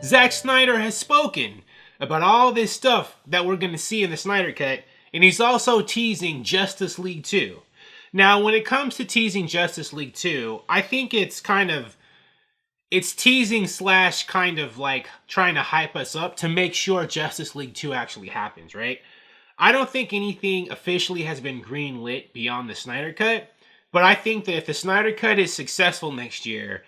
Zack Snyder has spoken about all this stuff that we're going to see in the Snyder Cut, and he's also teasing Justice League 2. Now, when it comes to teasing Justice League 2, I think it's teasing slash kind of like trying to hype us up to make sure Justice League 2 actually happens, right? I don't think anything officially has been greenlit beyond the Snyder Cut, but I think that if the Snyder Cut is successful next year,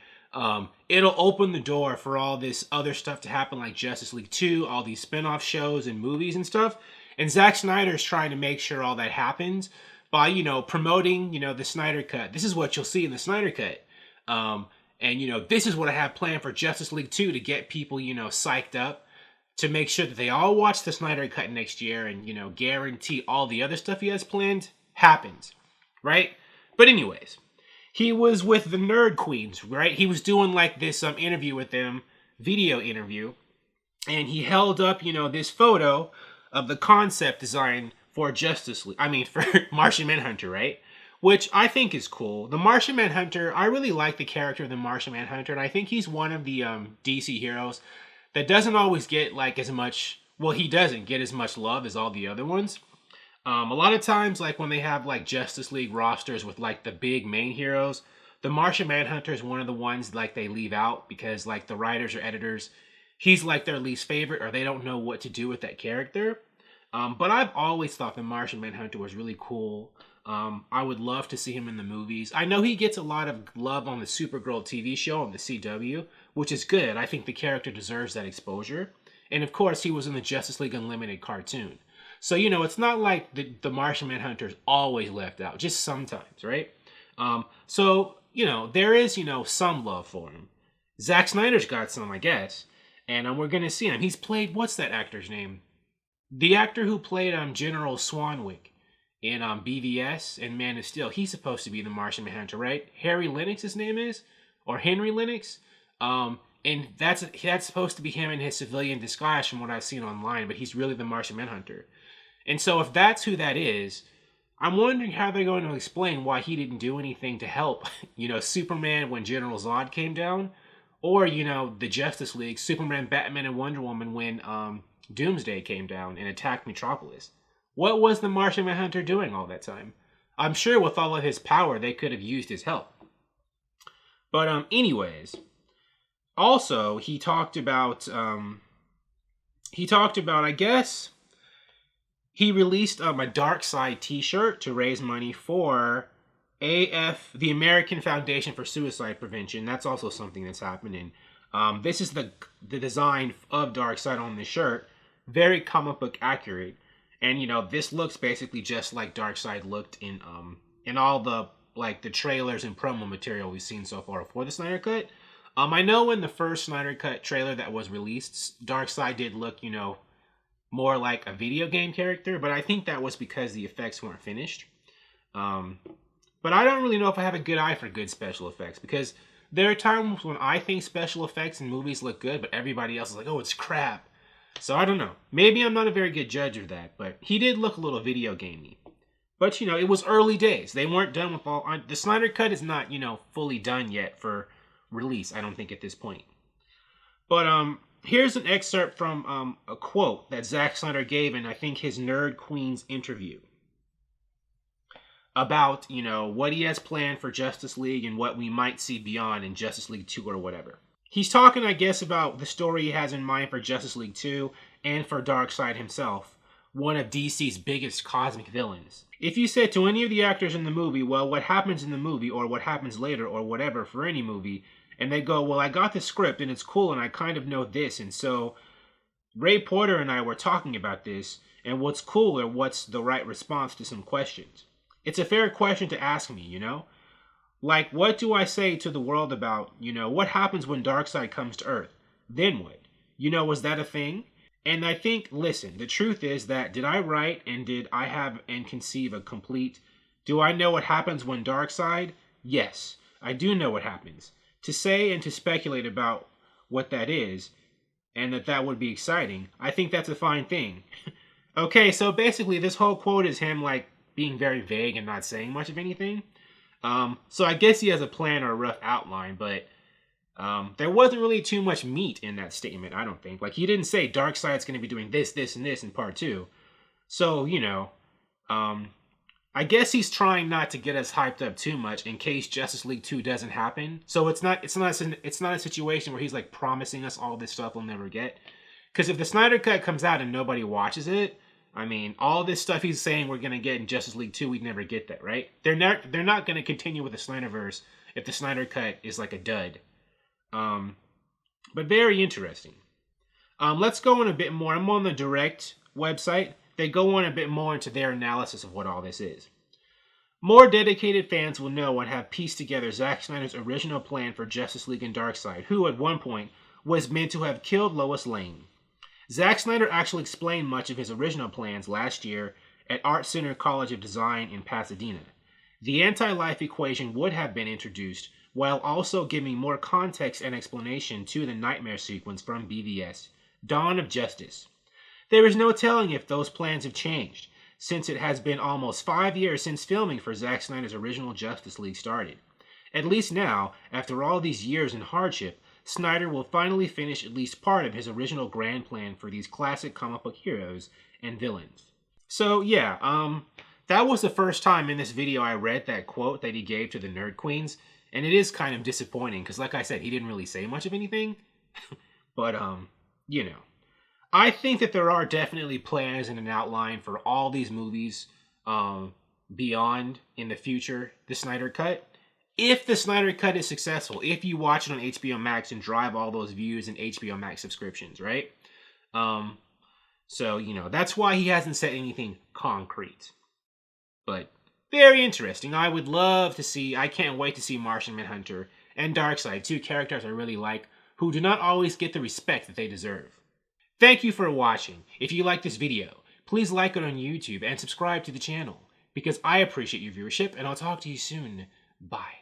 it'll open the door for all this other stuff to happen, like Justice League 2, all these spin-off shows and movies and stuff. And Zack Snyder is trying to make sure all that happens by, promoting, the Snyder Cut. This is what you'll see in the Snyder Cut. And, this is what I have planned for Justice League 2 to get people, psyched up, to make sure that they all watch the Snyder Cut next year and, guarantee all the other stuff he has planned happens, right? But anyways, he was with the NerdQueens, right? He was doing like this interview with them, video interview, and he held up, this photo of the concept design for for Martian Manhunter, right? Which I think is cool. The Martian Manhunter, I really like the character of the Martian Manhunter, and I think he's one of the DC heroes that doesn't always get like as much, he doesn't get as much love as all the other ones. A lot of times, like when they have like Justice League rosters with like the big main heroes, the Martian Manhunter is one of the ones like they leave out because like the writers or editors, he's like their least favorite or they don't know what to do with that character. But I've always thought the Martian Manhunter was really cool. I would love to see him in the movies. I know he gets a lot of love on the Supergirl TV show on the CW, which is good. I think the character deserves that exposure. And of course, he was in the Justice League Unlimited cartoon. So, it's not like the Martian Manhunter is always left out, just sometimes, right? So, there is, some love for him. Zack Snyder's got some, I guess. And we're going to see him. He's played, what's that actor's name? The actor who played General Swanwick in BVS and Man of Steel. He's supposed to be the Martian Manhunter, right? Harry Lennox, his name is? Or Henry Lennox? And that's supposed to be him in his civilian disguise from what I've seen online, but he's really the Martian Manhunter. And so if that's who that is, I'm wondering how they're going to explain why he didn't do anything to help, Superman when General Zod came down, or, the Justice League, Superman, Batman, and Wonder Woman when Doomsday came down and attacked Metropolis. What was the Martian Manhunter doing all that time? I'm sure with all of his power, they could have used his help. But anyways, also he talked about, I guess, he released a Darkseid t-shirt to raise money for the American Foundation for Suicide Prevention. That's also something that's happening. This is the design of Darkseid on the shirt. Very comic book accurate. And, this looks basically just like Darkseid looked in all the, the trailers and promo material we've seen so far for the Snyder Cut. I know in the first Snyder Cut trailer that was released, Darkseid did look, more like a video game character, but I think that was because the effects weren't finished. But I don't really know if I have a good eye for good special effects, because there are times when I think special effects in movies look good, but everybody else is like, oh, it's crap. So I don't know. Maybe I'm not a very good judge of that, but he did look a little video gamey. But, it was early days. They weren't done with all... The Snyder Cut is not, fully done yet for release, I don't think, at this point. But, here's an excerpt from a quote that Zack Snyder gave in, I think, his NerdQueens interview. About, what he has planned for Justice League and what we might see beyond in Justice League 2 or whatever. He's talking, I guess, about the story he has in mind for Justice League 2 and for Darkseid himself, one of DC's biggest cosmic villains. If you said to any of the actors in the movie, well, what happens in the movie or what happens later or whatever for any movie, and they go, well, I got the script and it's cool and I kind of know this, and so Ray Porter and I were talking about this, and what's cool or what's the right response to some questions. It's a fair question to ask me, Like, what do I say to the world about, what happens when Darkseid comes to Earth? Then what? Was that a thing? And I think, listen, the truth is that did I write and did I have and conceive a complete... Do I know what happens when Darkseid? Yes, I do know what happens. To say and to speculate about what that is, and that would be exciting, I think that's a fine thing. Okay, so basically this whole quote is him, being very vague and not saying much of anything. So I guess he has a plan or a rough outline, but There wasn't really too much meat in that statement, I don't think. Like, he didn't say Darkseid's going to be doing this, this, and this in part 2. So, um, I guess he's trying not to get us hyped up too much in case Justice League 2 doesn't happen. So it's not a situation where he's like promising us all this stuff we'll never get. Because if the Snyder Cut comes out and nobody watches it, I mean, all this stuff he's saying we're gonna get in Justice League 2, we'd never get that, right? They're not gonna continue with the Snyderverse if the Snyder Cut is like a dud. But very interesting. Let's go on a bit more. I'm on the Direct website. They go on a bit more into their analysis of what all this is. More dedicated fans will know and have pieced together Zack Snyder's original plan for Justice League and Darkseid, who at one point was meant to have killed Lois Lane. Zack Snyder actually explained much of his original plans last year at Art Center College of Design in Pasadena. The anti-life equation would have been introduced, while also giving more context and explanation to the nightmare sequence from BVS, Dawn of Justice. There is no telling if those plans have changed, since it has been almost 5 years since filming for Zack Snyder's original Justice League started. At least now, after all these years in hardship, Snyder will finally finish at least part of his original grand plan for these classic comic book heroes and villains. So yeah, that was the first time in this video I read that quote that he gave to the NerdQueens, and it is kind of disappointing, because like I said, he didn't really say much of anything. But, I think that there are definitely plans and an outline for all these movies beyond in the future, the Snyder Cut. If the Snyder Cut is successful, if you watch it on HBO Max and drive all those views and HBO Max subscriptions, right? So, that's why he hasn't said anything concrete. But very interesting. I can't wait to see Martian Manhunter and Darkseid, two characters I really like, who do not always get the respect that they deserve. Thank you for watching. If you like this video, please like it on YouTube and subscribe to the channel, because I appreciate your viewership, and I'll talk to you soon. Bye.